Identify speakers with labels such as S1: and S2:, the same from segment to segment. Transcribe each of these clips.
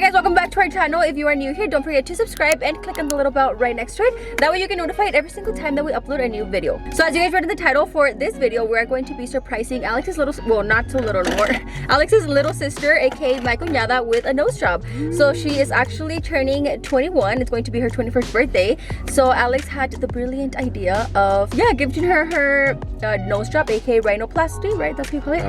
S1: guys, welcome back to our channel. If you are new here, don't forget to subscribe and click on the little bell right next to it. That way you get notified every single time that we upload a new video. So as you guys read in the title for this video, we're going to be surprising Alex's little, well, not so little anymore, Alex's little sister, aka my cuñada, with a nose job. So she is actually turning 21. It's going to be her 21st birthday. So Alex had the brilliant idea of, yeah, giving her nose job, aka rhinoplasty, right? That's what you call it?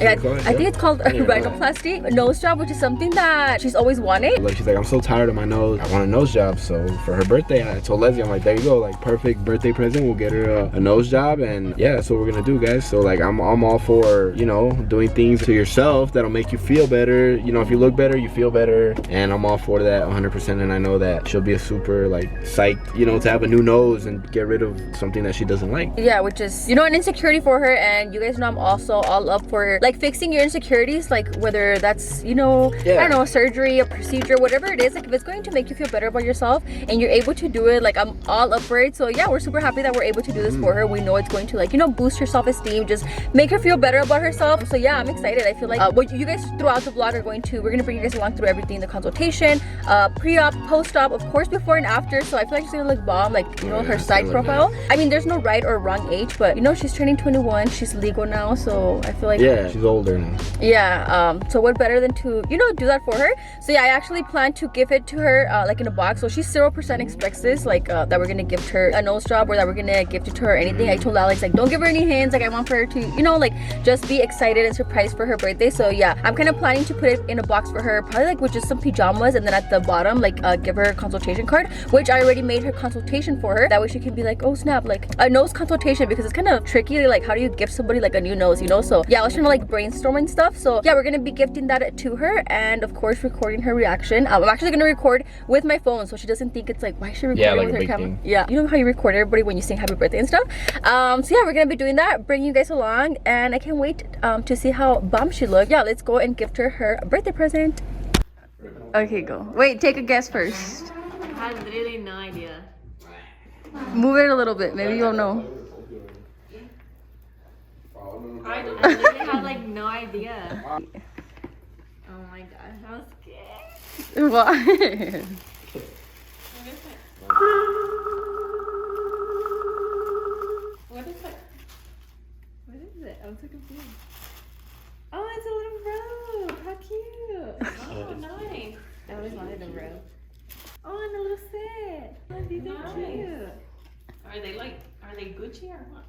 S1: I think it's called rhinoplasty nose job, which is something that she's always wanted.
S2: Like, she's like, I'm so tired of my nose. I want a nose job. So for her birthday, I told Leslie, I'm like, there you go, like perfect birthday present. We'll get her a nose job, and yeah, that's what we're gonna do, guys. So like, I'm all for, you know, doing things to yourself that'll make you feel better. You know, if you look better, you feel better, and I'm all for that 100%. And I know that she'll be a super like psyched, you know, to have a new nose and get rid of something that she doesn't like.
S1: Yeah, which is, you know, an insecurity for her. And you guys know I'm also all up for like fixing your insecurities, like whether that's, you know, I don't know, surgery, a procedure, whatever it is. Like if it's going to make you feel better about yourself and you're able to do it, like I'm all up for it. So yeah, we're super happy that we're able to do this for her. We know it's going to, like, you know, boost her self-esteem, just make her feel better about herself. So yeah, I'm excited. I feel like what you guys throughout the vlog are going to, we're going to bring you guys along through everything, the consultation, pre-op, post-op, of course, before and after. So I feel like she's gonna look bomb, like, you know, her side profile. I mean, there's no right or wrong age, but you know, she's turning 21, she's legal now, so I feel like,
S2: yeah, she's older now.
S1: Yeah, so what better than to, you know, do that for her. So yeah, I actually plan to give it to her like in a box. So she 0% expects this, like that we're gonna give her a nose job or that we're gonna gift it to her or anything. I told Alex, like, don't give her any hints. Like, I want her to, you know, like just be excited and surprised for her birthday. So yeah, I'm kind of planning to put it in a box for her, probably like with just some pajamas, and then at the bottom, like give her a consultation card, which I already made her consultation for her. That way she can be like, oh snap, like a nose consultation, because it's kind of tricky, like how do you gift somebody like a new nose, you know? So yeah, I was trying to like brainstorm and stuff. So yeah, we're gonna be gifting that to her, and of course recording her reaction. I'm actually gonna record with my phone so she doesn't think it's like, why is she recording
S2: like
S1: with her camera? Yeah, you know how you record everybody when you sing happy birthday and stuff. So yeah, we're gonna be doing that, bring you guys along, and I can't wait to see how bomb she looks. Yeah, let's go and gift her birthday present. Okay, go. Wait, take a guess first.
S3: I had literally no idea.
S1: Move it a little bit, maybe you'll know.
S3: I literally had like no idea. Oh my gosh, I was scared.
S1: Why?
S3: What is it? What is it? I'm so confused. Oh, it's a little robe. How cute. Oh, nice. I always wanted a robe. Oh, and a little set. Oh, these are cute. Are they Gucci or what?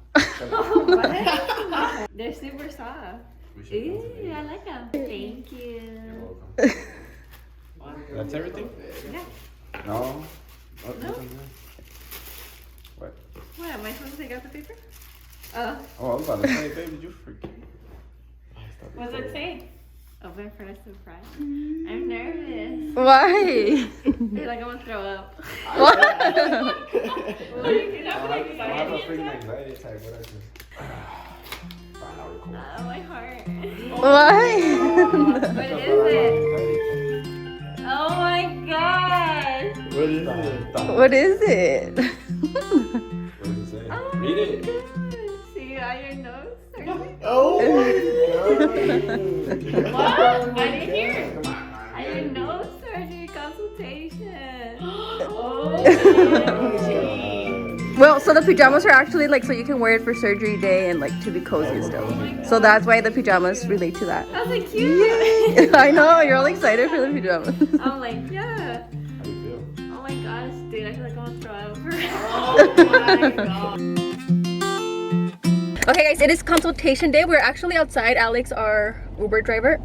S3: Oh, what? They're super soft. Ooh, I like them. Thank you.
S2: That's everything?
S3: Yeah.
S2: No.
S3: No?
S2: What?
S3: What, am I supposed to take out the paper? Oh.
S2: Oh, I was about to say, baby, did you forget?
S3: What does it say? Open for a surprise. I'm nervous.
S1: Why?
S3: I feel like I'm gonna throw up.
S1: What?
S3: You're not gonna
S2: I have a freaking anxiety attack.
S3: Oh, my heart.
S1: Why?
S3: What is it? Oh my gosh.
S2: What is it?
S1: What is it?
S2: What does it say?
S3: Oh
S2: Read
S3: my
S2: it.
S3: gosh. See, on your nose?
S2: Oh my god.
S3: What? I didn't hear it. On your nose surgery consultation. Oh,
S1: Well, so the pajamas are actually like, so you can wear it for surgery day and like to be cozy and stuff. So that's why the pajamas relate to that.
S3: that's like cute.
S1: I know, you're all excited for the pajamas.
S3: I'm like, yeah.
S2: How do you feel?
S3: Oh my gosh, dude, I feel like I'm gonna throw up. Oh my god.
S1: Okay guys, it is consultation day. We're actually outside. Alex, our Uber driver.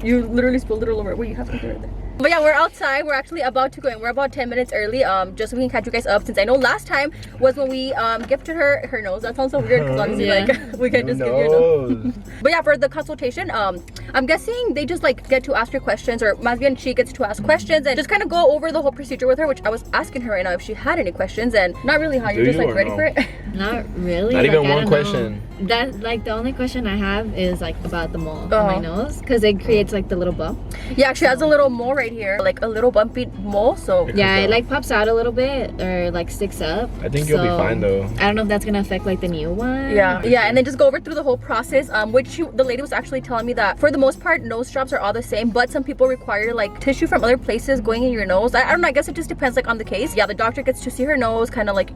S1: You literally spilled it all over. Wait, you have something right there. But yeah, we're outside. We're actually about to go in. We're about 10 minutes early, just so we can catch you guys up, since I know last time was when we gifted her nose. That sounds so weird because obviously like we can just give you a nose. But yeah, for the consultation, I'm guessing they just like get to ask her questions, or más bien she gets to ask questions and just kind of go over the whole procedure with her, which I was asking her right now if she had any questions, and not really. How you're just like ready for it?
S3: Not really.
S2: Not even
S3: like,
S2: one question.
S3: That like the only question I have is like about the mole on my nose, because it creates like the little bump.
S1: Yeah, she has a little mole right right here, like a little bumpy mole. So
S3: Yeah, it like pops out a little bit or like sticks up.
S2: I think you'll be fine though.
S3: I don't know if that's gonna affect like the new one.
S1: yeah, and then just go over through the whole process. The lady was actually telling me that for the most part, nose jobs are all the same, but some people require like tissue from other places going in your nose. I don't know. I guess it just depends like on the case. Yeah, the doctor gets to see her nose, kind of like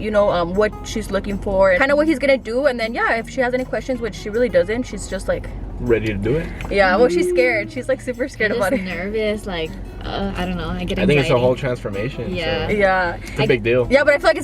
S1: what she's looking for, kind of what he's gonna do, and then yeah, if she has any questions, which she really doesn't, she's just like
S2: ready to do it.
S1: Yeah, well, she's scared. She's like super scared
S3: I'm
S1: about
S3: just
S1: it.
S3: nervous, like I don't know. I get anxiety.
S2: I think it's a whole transformation.
S3: Yeah.
S2: So
S1: Yeah.
S2: it's a big deal.
S1: Yeah, but I feel like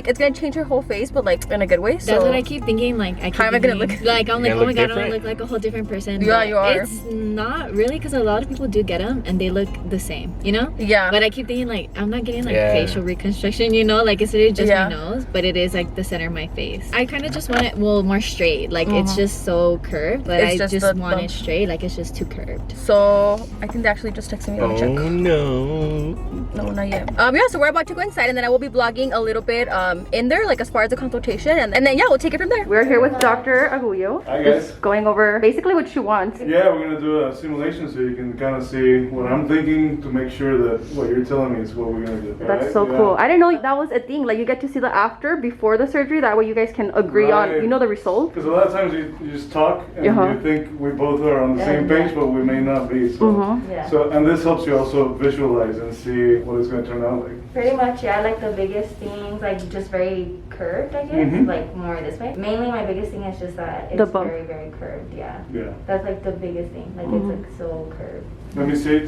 S1: it's gonna change her whole face, but like in a good way. So
S3: That's what I keep thinking. Like
S1: how am I gonna look?
S3: Like I'm like,
S2: You
S3: oh my
S2: look
S3: god, I'm
S2: different?
S3: gonna look like a whole different person.
S1: Yeah,
S3: But
S1: you are.
S3: It's not really, because a lot of people do get them and they look the same, you know.
S1: Yeah.
S3: But I keep thinking like I'm not getting like
S2: Yeah.
S3: facial reconstruction, you know, like it's really just
S1: Yeah.
S3: my nose, but it is like the center of my face. I kind of just want it more straight. Like it's just so curved, but
S1: It's
S3: I
S1: just
S3: just
S1: the
S3: want
S1: bump.
S3: it straight. Like it's just too curved.
S1: So I think they actually just texted me. Let me check.
S2: Oh no.
S1: No, not yet. Yeah, so we're about to go inside, and then I will be vlogging a little bit in there, like as far as the consultation, and then yeah, we'll take it from there. We're here with Dr. Agullo.
S4: Hi guys.
S1: Just going over basically what she wants.
S4: Yeah, we're gonna do a simulation so you can kind of see what I'm thinking to make sure that what you're telling me is what we're gonna do.
S1: That's
S4: alright?
S1: so
S4: Yeah.
S1: cool. I didn't know that was a thing. Like you get to see the after, before the surgery. That way you guys can agree on,
S4: Right.
S1: the result.
S4: Because a lot of times you just talk and you think we both are on the same page, but we may not be. So,
S3: Yeah.
S4: so and this helps you also visualize and see what it's gonna turn out like.
S5: Pretty much, yeah, like the biggest things, like just very curved, I guess,
S4: Mhm.
S5: like more this way. Mainly my biggest thing is just that it's
S1: The bump.
S5: very, very curved, yeah.
S4: Yeah.
S5: That's like the biggest thing, like it's like so curved.
S4: Let me see.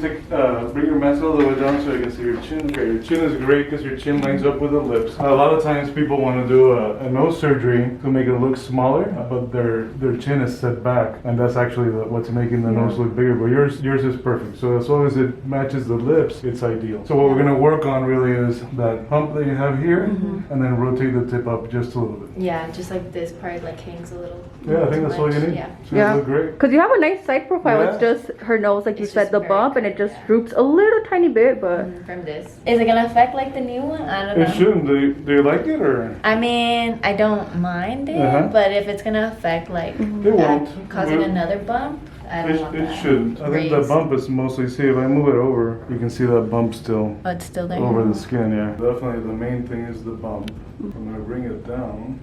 S4: Bring your mask all the way down so I can see your chin. Okay, your chin is great because your chin lines up with the lips. A lot of times people want to do a nose surgery to make it look smaller, but their chin is set back, and that's actually what's making the nose look bigger. But yours is perfect. So as long as it matches the lips, it's ideal. So what we're gonna work on really is that hump that you have here, and then rotate the tip up just a little bit.
S3: Yeah, just like this part like hangs a little.
S4: Yeah, I think that's all you need.
S3: Yeah.
S4: So you look great.
S1: Because you have a nice side profile.
S4: Yeah.
S1: It's just her nose, like you
S3: It's
S1: said,
S3: just
S1: the
S3: very
S1: bump, and it
S3: curved,
S1: just
S3: yeah.
S1: droops a little tiny bit, but
S3: From this. Is it gonna affect like the new one? I don't know.
S4: It shouldn't. Do you like it or?
S3: I mean, I don't mind it,
S4: Uh-huh.
S3: but if it's gonna affect like
S4: It won't.
S3: causing
S4: Well,
S3: another bump, I don't want
S4: It
S3: that.
S4: shouldn't. I think the
S3: Raised.
S4: bump is mostly, see if I move it over, you can see that bump still
S3: Oh, it's still there.
S4: over the skin, yeah. Definitely the main thing is the bump. I'm gonna bring it down.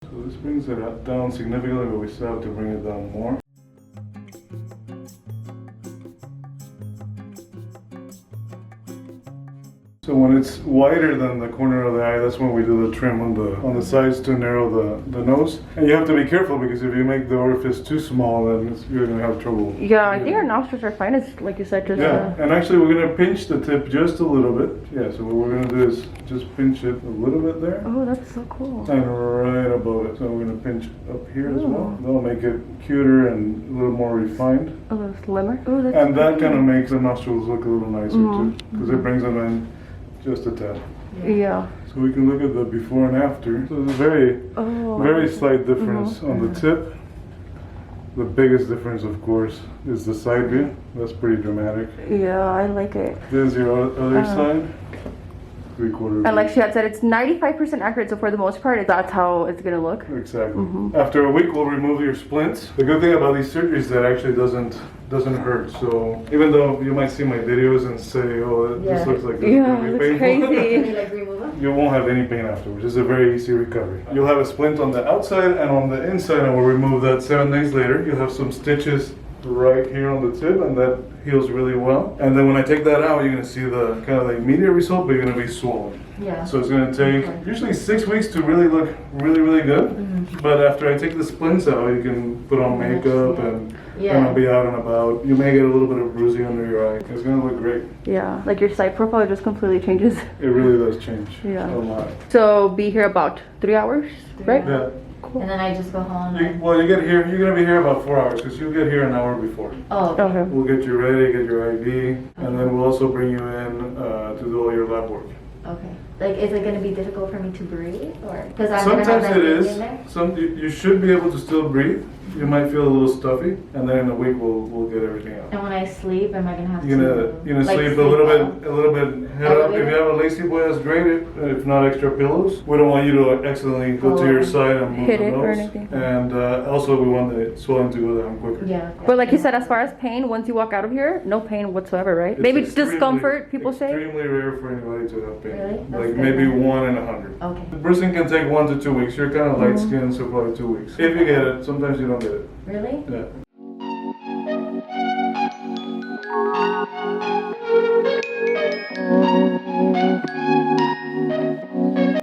S4: So this brings it down significantly, but we still have to bring it down more. So when it's wider than the corner of the eye, that's when we do the trim on the sides to narrow the nose. And you have to be careful because if you make the orifice too small, then you're gonna have trouble.
S1: yeah, I think our nostrils are fine. It's like you said, just
S4: Yeah, and actually we're gonna pinch the tip just a little bit. Yeah, so what we're gonna do is just pinch it a little bit there.
S1: oh, that's so cool.
S4: And right above it. So we're gonna pinch up here as well. That'll make it cuter and a little more refined.
S1: A little slimmer. Oh, that's
S4: And that kind of makes the nostrils look a little nicer too. Because it brings them in just a tad.
S1: yeah.
S4: So we can look at the before and after. So there's a very slight difference on the tip. The biggest difference, of course, is the side view. That's pretty dramatic.
S1: Yeah, I like it.
S4: There's your other side. 3/4.
S1: And like she had said, it's 95% accurate. So for the most part, that's how it's gonna look.
S4: Exactly. After a week, we'll remove your splints. The good thing about these surgeries is that it actually doesn't hurt. So even though you might see my videos and say, "Oh, this looks like it's
S1: Yeah,
S4: gonna be
S1: it's
S4: painful,"
S1: crazy.
S3: Like remove them?
S4: you won't have any pain afterwards. It's a very easy recovery. You'll have a splint on the outside and on the inside, and we'll remove that 7 days later. You'll have some stitches right here on the tip, and that heals really well. And then when I take that out, you're gonna see the kind of the immediate result, but you're gonna be swollen.
S3: Yeah.
S4: So it's gonna take usually 6 weeks to really look really good. But after I take the splints out, you can put on makeup and kind of be out and about. You may get a little bit of bruising under your eye. It's gonna look great.
S1: Yeah, like your side profile just completely changes.
S4: It really does change
S1: Yeah.
S4: a lot.
S1: So be here about 3 hours, right?
S4: Yeah.
S3: And then I just go home.
S4: You get here. You're gonna be here about 4 hours because you'll get here an hour before.
S3: Oh, okay.
S1: Okay.
S4: We'll get you ready, get your ID, and then we'll also bring you in to do all your lab work.
S3: Okay.
S5: Like, is it gonna be difficult for me to breathe, or because I'm gonna have
S4: Sometimes
S5: that
S4: it
S5: baby
S4: is.
S5: in there?
S4: You should be able to still breathe. You might feel a little stuffy, and then in a week we'll get everything out.
S5: And when I sleep, am I gonna have
S4: You're
S5: to?
S4: gonna
S5: like,
S4: sleep a little
S5: well?
S4: bit head up. If you have a lazy boy, that's great. If not, extra pillows. We don't want you to accidentally go to your side and move
S1: Hit
S4: the
S1: it or
S4: nose.
S1: anything.
S4: And also, we want the swelling to go down quicker.
S5: Yeah.
S1: But like you said, as far as pain, once you walk out of here, no pain whatsoever, right?
S4: It's
S1: Maybe
S4: extremely-
S1: discomfort, people say.
S4: Extremely rare for anybody to have pain.
S5: Really? That's
S4: Like
S5: good
S4: maybe
S5: then.
S4: 1 in 100.
S5: Okay.
S4: Bruising can take 1 to 2 weeks. You're kind of light skinned, so probably 2 weeks. If you get it, sometimes you don't get it.
S5: Really?
S4: Yeah.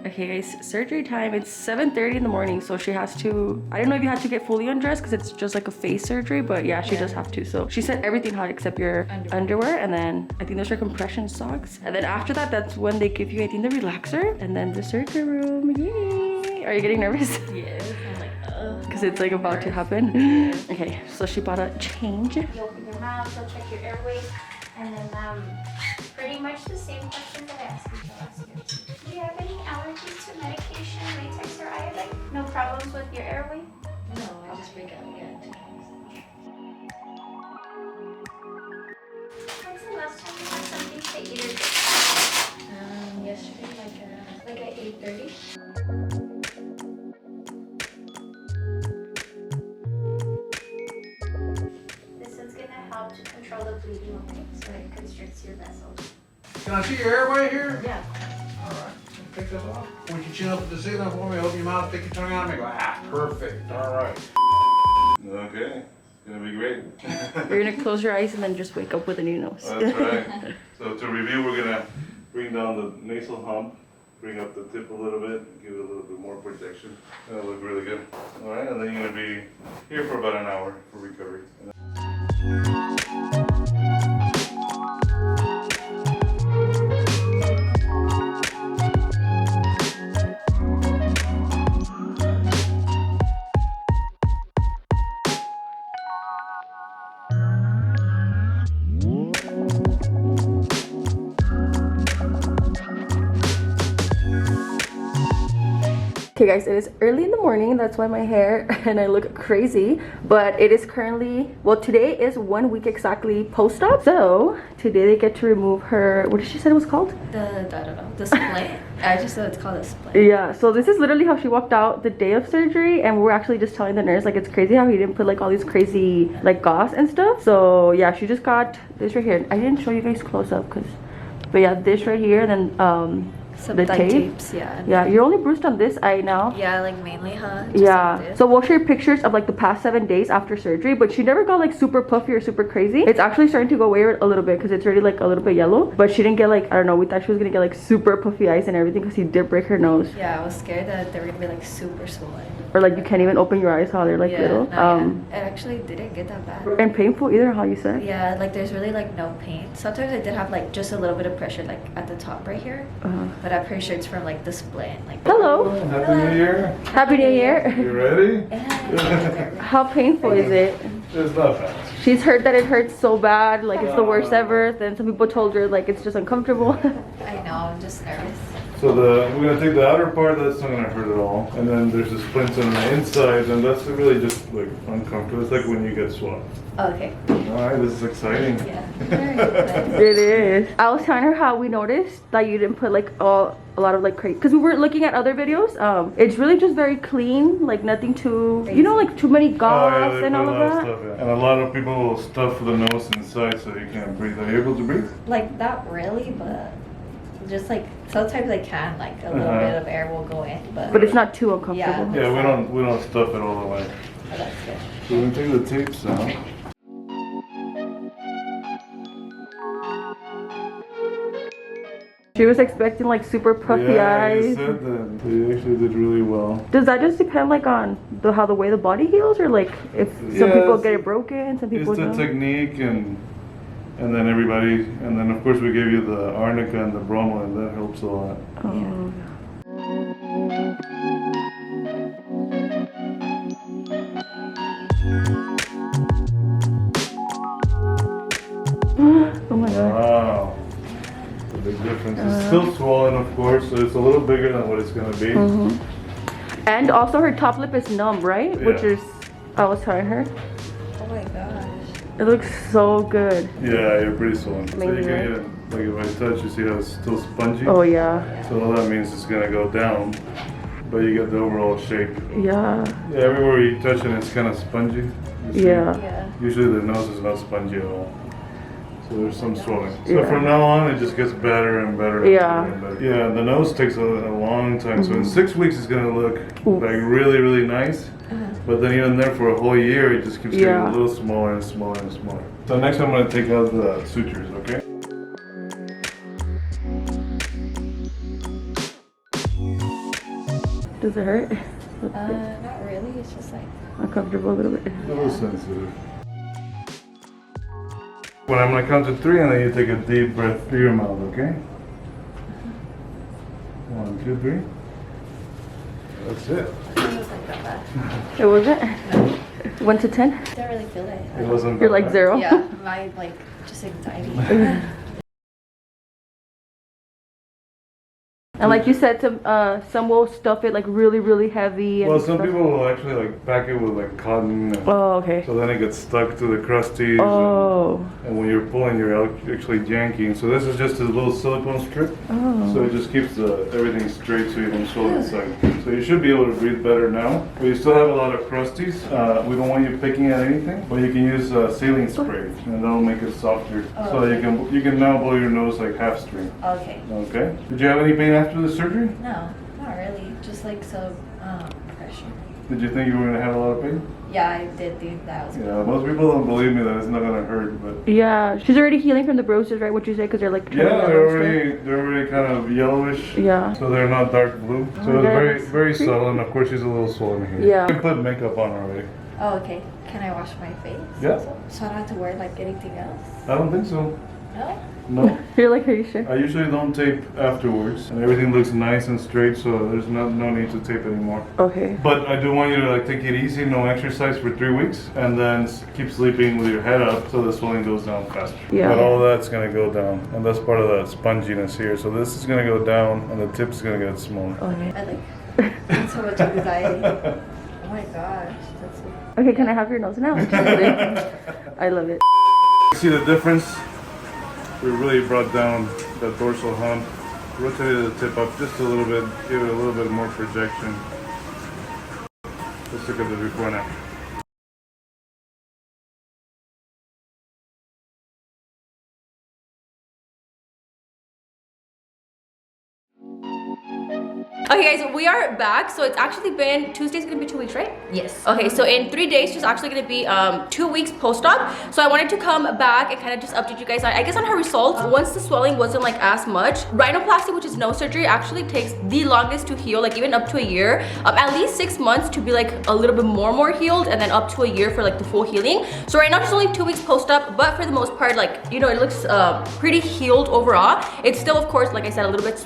S1: Okay guys, surgery time. It's 7:30 in the morning, so she has to, I don't know if you have to get fully undressed because it's just like a face surgery, but yeah, she does have to. So she said everything hot except your underwear, and then I think those are compression socks. And then after that, that's when they give you, I think, the relaxer, and then the surgery room. Yay! Are you getting nervous?
S3: Yes. I'm like, ugh.
S1: Because it's like about to happen. Okay, so she bought a change.
S6: You open your mouth, they'll check your airway, and then pretty much the same questions that I asked you last year. Do you have any allergies to medication, latex, or iodine? No problems with your airway?
S3: No, I just freak out again.
S6: When's the last time you had something to eat or drink?
S3: Yesterday,
S6: Like at 8:30? This is gonna help to control the bleeding, okay? So it constricts your vessels.
S7: Can I see your airway here?
S3: Yeah.
S7: All right. Take this off. Point your chin up at the ceiling for me. Open your mouth, stick your tongue out, and make perfect. All right.
S4: Okay. It's gonna be great.
S1: You're gonna close your eyes and then just wake up with a new nose.
S4: That's right. So to review, we're gonna bring down the nasal hump, bring up the tip a little bit, give it a little bit more protection. That'll look really good. All right, and then you're gonna be here for about an hour for recovery.
S1: Okay guys, it is early in the morning, that's why my hair and I look crazy, but it is currently, well, today is 1 week exactly post-op. So today they get to remove her, what did she say it was called?
S3: I don't know, the splint. I just know it's called a splint.
S1: Yeah, so this is literally how she walked out the day of surgery, and we're actually just telling the nurse like it's crazy how he didn't put like all these crazy like gauze and stuff. So yeah, she just got this right here. I didn't show you guys close up but yeah, this right here, and then
S3: Some
S1: the
S3: like
S1: tape.
S3: tapes, yeah.
S1: Yeah, you're only bruised on this eye now.
S3: Yeah, like mainly, huh? Just
S1: Yeah,
S3: like this.
S1: so we'll share pictures of like the past 7 days after surgery, but she never got like super puffy or super crazy. It's actually starting to go away a little bit because it's already like a little bit yellow, but she didn't get like, I don't know, we thought she was gonna get like super puffy eyes and everything because he did break her nose,
S3: Yeah, I was scared that they were gonna be like super swollen.
S1: or like you can't even open your eyes how they're like
S3: Yeah,
S1: little.
S3: no, yeah. It actually didn't get that bad.
S1: And painful either, how you said.
S3: Yeah, like there's really like no pain. Sometimes I did have like just a little bit of pressure like at the top right here, but I'm pretty sure it's from like the splint. Like
S1: Hello,
S4: Happy New Year.
S1: happy new year.
S4: You ready?
S1: How painful is it?
S4: It's not bad.
S1: She's heard that it hurts so bad, like it's the worst ever. Then some people told her like it's just uncomfortable.
S3: I know, I'm just nervous.
S4: So we're gonna take the outer part, that's not gonna hurt at all. And then there's the splints on the inside, and that's really just like uncomfortable. It's like when you get swabbed.
S3: Okay.
S4: Alright, this is exciting.
S3: Yeah. Very excited.
S1: It is. I was telling her how we noticed that you didn't put like a lot of like crazy, because we were looking at other videos. It's really just very clean, like nothing too, you know, like too many gauze
S4: they
S1: and
S4: put
S1: all
S4: a
S1: of
S4: lot
S1: that.
S4: stuff in. And a lot of people will stuff the nose inside so you can't breathe. Are you able to breathe?
S3: Like not really, but just like sometimes I can, like a little bit of air will go in,
S1: But it's not too uncomfortable.
S3: Yeah.
S4: Yeah, we don't stuff it all the way.
S3: Oh, that's good.
S4: So we're gonna take the tapes out.
S1: She was expecting like super puffy
S4: Yeah, you
S1: eyes.
S4: said that. They actually did really well.
S1: Does that just depend like on how the way the body heals, or like if some
S4: Yeah,
S1: people
S4: it's-
S1: get it broken, some people
S4: It's the
S1: don't?
S4: technique and then everybody, and then of course we gave you the arnica and the bromo, and that helps a lot.
S1: Oh. Oh my god.
S4: Wow. It's a big difference. difference. It's still swollen, of course, so it's a little bigger than what it's gonna be.
S1: And also her top lip is numb, right?
S4: Yeah.
S1: Which is, I was telling her.
S3: Oh my gosh.
S1: It looks so good.
S4: Yeah, you're pretty swollen. So you
S1: Amazing,
S4: can get, like if I touch, you see how it's still spongy?
S1: Oh yeah.
S4: So all that means it's gonna go down, but you get the overall shape.
S1: Yeah.
S4: Yeah, everywhere you touch it, it's kind of spongy. You see?
S1: Yeah.
S3: Yeah.
S4: Usually the nose is not spongy at all. So there's some swelling. So
S1: Yeah.
S4: from now on, it just gets better and better. And
S1: Yeah.
S4: better and better. Yeah, the nose takes a long time. So in 6 weeks, it's gonna look like really, really nice. But then even there for a whole year, it just keeps getting
S1: Yeah.
S4: a little smaller and smaller and smaller. So next I'm gonna take out the sutures, okay?
S1: Does it hurt?
S3: Not really. It's just like.
S1: Uncomfortable a little bit.
S4: A little sensitive. When I'm gonna count to 3, and then you take a deep breath through your mouth, okay? 1, 2, 3. That's it.
S3: It was like that bad.
S1: It wasn't? 1 to 10?
S3: I don't really feel it.
S4: It wasn't.
S1: You're
S4: that
S1: like
S4: bad.
S1: 0?
S3: Yeah, my like just anxiety.
S1: And like you said, some will stuff it like really, really heavy. And
S4: Well, some
S1: stuff.
S4: people will actually like pack it with like cotton. And
S1: Oh, okay.
S4: So then it gets stuck to the crusties.
S1: Oh.
S4: And when you're pulling, you're actually janking. So this is just a little silicone strip.
S1: Oh.
S4: So it just keeps everything straight so you don't swell inside. So you should be able to breathe better now. But you still have a lot of crusties. We don't want you picking at anything. But you can use saline spray and that'll make it softer. So that you can now blow your nose like half string.
S3: Okay.
S4: Okay. Did you have any pain after the surgery?
S3: No, not really. Just like some pressure.
S4: Did you think you were going to have a lot of pain?
S3: Yeah, I did think that was.
S4: Yeah, most people don't believe me that it's not going to hurt, but
S1: Yeah, she's already healing from the bruises, right? What you say? Because they're like
S4: yeah,
S1: turning yellow
S4: they're already kind of yellowish.
S1: stuff. Yeah.
S4: So they're not dark blue. So
S1: Oh,
S4: it's very,
S1: that's
S4: very subtle, and of course she's a little swollen here.
S1: Yeah.
S4: You can put makeup on already.
S3: Oh, okay. Can I wash my face?
S4: Yeah.
S3: Also? So I don't have to wear like anything else?
S4: I don't think so.
S3: No?
S4: No.
S1: You're like, are you sure?
S4: I usually don't tape afterwards, and everything looks nice and straight, so there's no need to tape anymore.
S1: Okay.
S4: But I do want you to like take it easy, no exercise for 3 weeks, and then keep sleeping with your head up so the swelling goes down faster.
S1: Yeah.
S4: But all that's gonna go down, and that's part of the sponginess here. So this is gonna go down, and the tip's gonna get smaller.
S1: Okay.
S3: I like have so much anxiety. Oh my gosh. That's so.
S1: Okay, can I have your nose now? I love it.
S4: See the difference? We really brought down the dorsal hump. Rotated the tip up just a little bit, give it a little bit more projection. Let's look at the before and after.
S1: Okay guys, we are back. So it's actually been, Tuesday's gonna be 2 weeks, right?
S3: Yes.
S1: Okay, so in 3 days, she's actually gonna be 2 weeks post-op. So I wanted to come back and kind of just update you guys on, I guess, on her results. Once the swelling wasn't like as much, rhinoplasty, which is nose surgery, actually takes the longest to heal, like even up to a year. At least 6 months to be like a little bit more healed, and then up to a year for like the full healing. So right now she's only 2 weeks post-op, but for the most part, like, you know, it looks pretty healed overall. It's still, of course, like I said, a little bit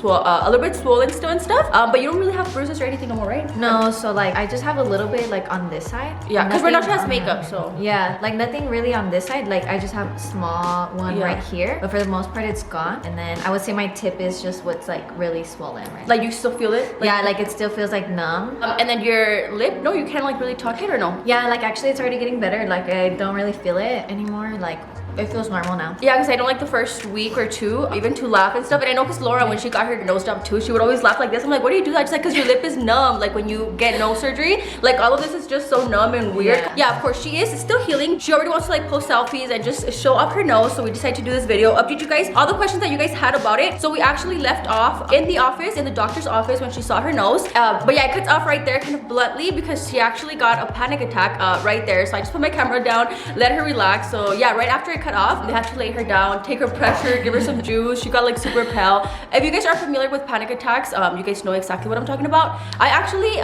S1: swollen still and stuff. But you don't really have bruises or anything no more, right?
S3: No, so like I just have a little bit like on this side.
S1: Yeah, because Renato
S3: Nothing
S1: has
S3: on-
S1: makeup, so.
S3: Yeah, like nothing really on this side. Like I just have a small one
S1: Yeah.
S3: right here, but for the most part it's gone. And then I would say my tip is just what's like really swollen right
S1: Like you still feel it? Like,
S3: yeah, like it still feels like numb.
S1: and then your lip? No, you can't like really tuck it or no?
S3: Yeah, like actually it's already getting better. Like I don't really feel it anymore. Like it feels normal now.
S1: Yeah, because I know like the first week or two, even to laugh and stuff. And I know because Laura, when she got her nose job too, she would always laugh like this. I'm like, what do you do that? She's like, because your lip is numb. Like when you get nose surgery, like all of this is just so numb and weird. Yeah, of course she is still healing. She already wants to like post selfies and just show off her nose. So we decided to do this video, update you guys all the questions that you guys had about it. So we actually left off in the office, in the doctor's office, when she saw her nose. But yeah, I cut off right there kind of bluntly because she actually got a panic attack right there. So I just put my camera down, let her relax. So yeah, right after I cut off, they had to lay her down, take her pressure, give her some juice. She got like super pale. If you guys are familiar with panic attacks, you guys know exactly what I'm talking about. I actually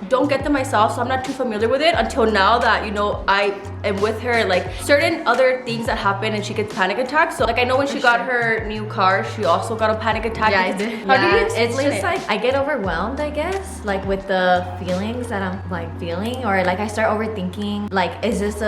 S1: don't get them myself, so I'm not too familiar with it until now that, you know, I am with her. Like certain other things that happen and she gets panic attacks. So like I know when she got her new car, she also got a panic attack.
S3: Yeah, I did.
S1: How do you
S3: It's
S1: explain
S3: just
S1: it?
S3: like I get overwhelmed, I guess, like with the feelings that I'm like feeling, or like I start overthinking. Like, is this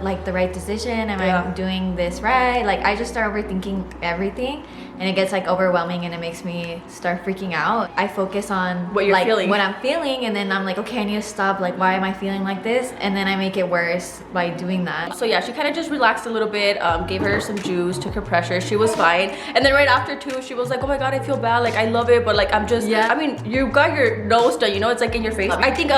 S3: like the right decision? Am I doing doing this right? Like I just start overthinking everything, and it gets like overwhelming, and it makes me start freaking out. I focus on
S1: What you're
S3: like
S1: feeling.
S3: what I'm feeling, and then I'm like, okay, I need to stop. Like, why am I feeling like this? And then I make it worse by doing that.
S1: So yeah, she kind of just relaxed a little bit, gave her some juice, took her pressure, she was fine. And then right after too, she was like, oh my god, I feel bad, like I love it, but like I'm just,
S3: Yeah.
S1: I mean, you got your nose done, you know, it's like in your face. I think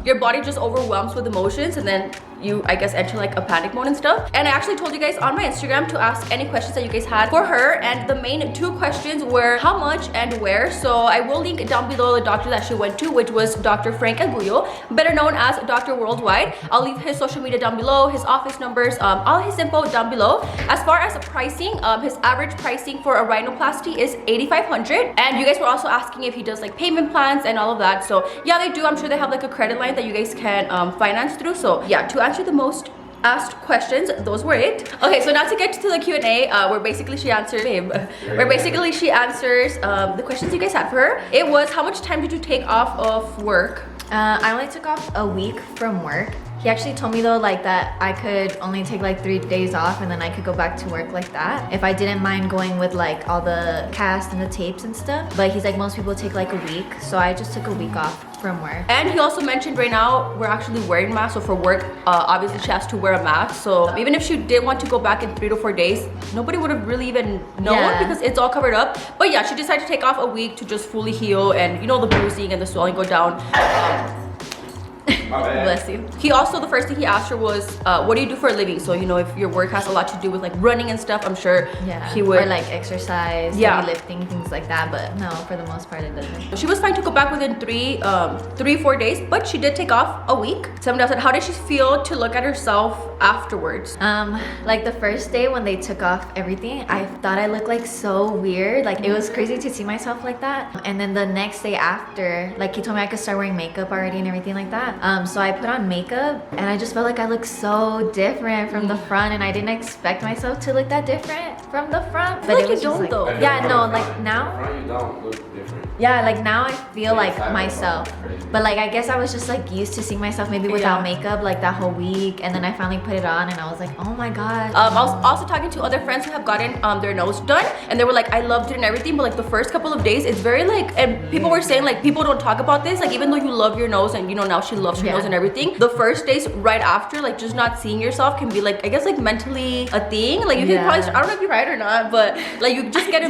S1: your body just overwhelms with emotions, and then you, I guess, enter like a panic mode and stuff. And I actually told you guys on my Instagram to ask any questions that you guys had for her, and the main 2 questions were how much and where. So I will link down below the doctor that she went to, which was Dr. Frank Agullo, better known as Dr. Worldwide. I'll leave his social media down below, his office numbers, all his info down below. As far as pricing, his average pricing for a rhinoplasty is $8,500. And you guys were also asking if he does like payment plans and all of that. So yeah, they do. I'm sure they have like a credit line that you guys can finance through. So yeah, to answer the most asked questions, those were it. Okay, so now to get to the Q&A, where basically she answered the questions you guys had for her. It was, how much time did you take off of work?
S3: I only took off a week from work. He actually told me though like that I could only take like 3 days off, and then I could go back to work like that if I didn't mind going with like all the cast and the tapes and stuff. But he's like, most people take like a week, so I just took a week off from work.
S1: And he also mentioned right now we're actually wearing masks, so for work obviously she has to wear a mask. So even if she did want to go back in 3 to 4 days, nobody would have really even known because it's all covered up. But yeah, she decided to take off a week to just fully heal, and you know, the bruising and the swelling go down.
S3: Bless you.
S1: He also, the first thing he asked her was, what do you do for a living? So, you know, if your work has a lot to do with like running and stuff, I'm sure he would.
S3: Or like exercise, heavy lifting, things like that. But no, for the most part, it doesn't.
S1: She was fine to go back within 4 days, but she did take off a week. Someone else said, how did she feel to look at herself afterwards?
S3: Like the first day when they took off everything, I thought I looked like so weird. Like it was crazy to see myself like that. And then the next day after, like he told me I could start wearing makeup already and everything like that. So I put on makeup, and I just felt like I looked so different from the front, and I didn't expect myself to look that different from the front. But it was just like,
S1: though.
S3: yeah, no, like now.
S2: You don't look different.
S3: Yeah, like now I feel like myself. But like I guess I was just like used to seeing myself maybe without makeup like that whole week, and then I finally put it on, and I was like, oh my god.
S1: I was also talking to other friends who have gotten their nose done, and they were like, I loved it and everything, but like the first couple of days it's very like, and people were saying like people don't talk about this, like even though you love your nose, and you know now she loves her nose and everything, the first days right after, like just not seeing yourself can be like, I guess like mentally a thing. Like you can probably, I don't know if you're right or not, but like you just get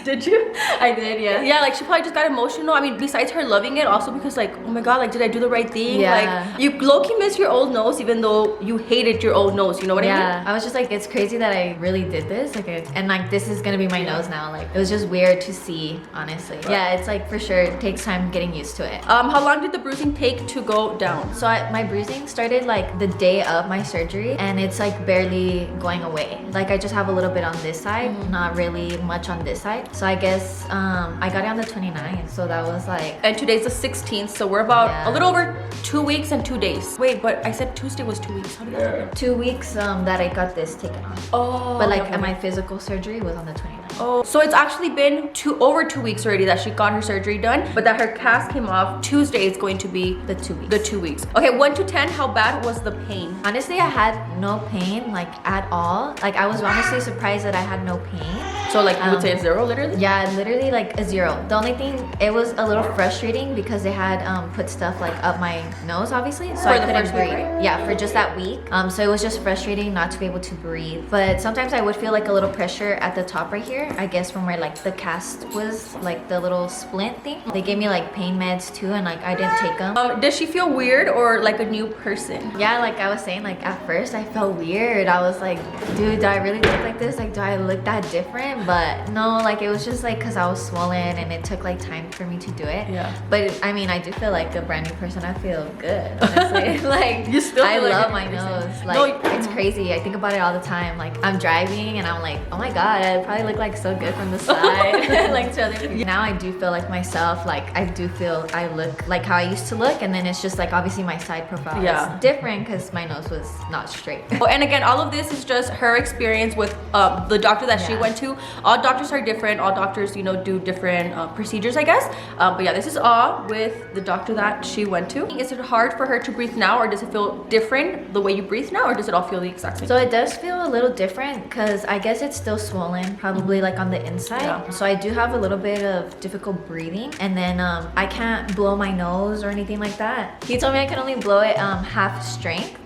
S1: did you?
S3: I did, yeah.
S1: Yeah, like she probably just got emotional. I mean, besides her loving it, also because like, oh my god, like did I do the right thing? Like you low-key miss your old nose even though you hated your old nose, you know what I mean?
S3: Yeah, I was just like, it's crazy that I really did this, like and like this is gonna be my nose now. Like it was just weird to see, honestly. Yeah, it's like for sure it takes time getting used to it.
S1: How long did the bruising take to go down?
S3: So my bruising started like the day of my surgery, and it's like barely going away. Like I just have a little bit on this side, not really much on this side. So I guess I got it on the 29th, so that was like,
S1: and today's the 16th, so we're about a little over 2 weeks and 2 days. Wait, but I said Tuesday was 2 weeks. How did that work?
S3: 2 weeks that I got this taken off.
S1: Oh,
S3: but like my physical surgery was on the 29th.
S1: Oh, so it's actually been over 2 weeks already that she got her surgery done, but that her cast came off. Tuesday is going to be
S3: the 2 weeks.
S1: The 2 weeks. Okay, 1 to 10, how bad was the pain?
S3: Honestly, I had no pain like at all. Like I was honestly surprised that I had no pain.
S1: So like you would say a 0 literally?
S3: Yeah, literally like a 0. The only thing, it was a little frustrating because they had put stuff like up my nose obviously, so I couldn't breathe. Right? Yeah, for just that week. So it was just frustrating not to be able to breathe. But sometimes I would feel like a little pressure at the top right here, I guess from where like the cast was, like the little splint thing. They gave me like pain meds too, and like I didn't take them.
S1: Does she feel weird or like a new person?
S3: Yeah, like I was saying, like at first I felt weird. I was like, dude, do I really look like this? Like do I look that different? But no, like it was just like because I was swollen and it took like time for me to do it. Yeah. But I mean, I do feel like a brand new person. I feel good, honestly. Like
S1: you still
S3: I
S1: like
S3: love my nose. Like it's crazy. I think about it all the time. Like I'm driving and I'm like, oh my god, I probably look like so good from the side. Like to other people. Now I do feel like myself. Like I do feel I look like how I used to look, and then it's just like obviously my side profile is different because my nose was not straight.
S1: Oh, and again, all of this is just her experience with the doctor that she went to. all doctors are different. All doctors, you know, do different procedures, I guess. But yeah, this is all with the doctor that she went to. Is it hard for her to breathe now, or does it feel different the way you breathe now, or does it all feel the exact same?
S3: So it does feel a little different because I guess it's still swollen, probably like on the inside.
S1: Yeah.
S3: So I do have a little bit of difficult breathing, and then I can't blow my nose or anything like that. He told me I can only blow it half strength.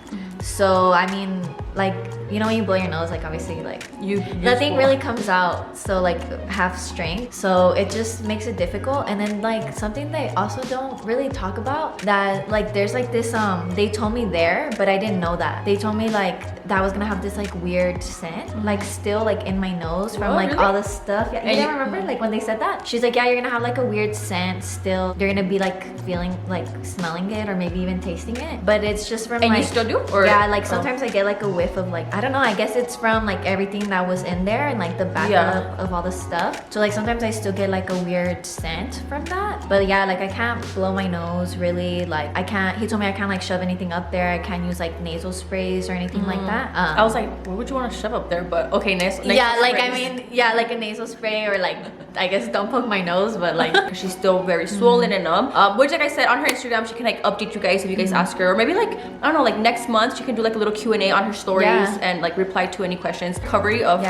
S3: So I mean, like, you know, when you blow your nose, like obviously like nothing really comes out, so like half strength, so it just makes it difficult. And then like something they also don't really talk about, that like there's like this they told me there, but I didn't know that they told me like that I was gonna have this like weird scent like still like in my nose from like all the stuff. Yeah, you didn't remember like when they said that? She's like, yeah, you're gonna have like a weird scent still, you're gonna be like feeling like smelling it or maybe even tasting it, but it's just from
S1: and
S3: like,
S1: you still do? Or
S3: yeah, like sometimes I get like a whiff of like, I don't know, I guess it's from like everything that was in there and like the backup of all the stuff. So like sometimes I still get like a weird scent from that. But yeah, like I can't blow my nose really, like I can't, he told me I can't like shove anything up there. I can't use like nasal sprays or anything like that.
S1: I was like, what would you want to shove up there? But okay, nasal
S3: yeah, like
S1: sprays.
S3: I mean, yeah, like a nasal spray, or like I guess don't poke my nose, but like
S1: she's still very swollen and numb. Which like I said, on her Instagram, she can like update you guys if you guys ask her, or maybe like, I don't know, like next month she can do like a little Q&A on her stories and like reply to any questions, recovery of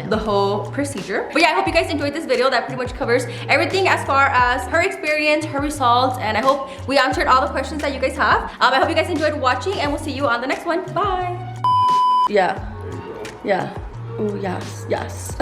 S1: the whole procedure. But yeah, I hope you guys enjoyed this video. That pretty much covers everything as far as her experience, her results, and I hope we answered all the questions that you guys have. I hope you guys enjoyed watching, and we'll see you on the next one. Bye. Yeah. Yeah. Oh yes, yes.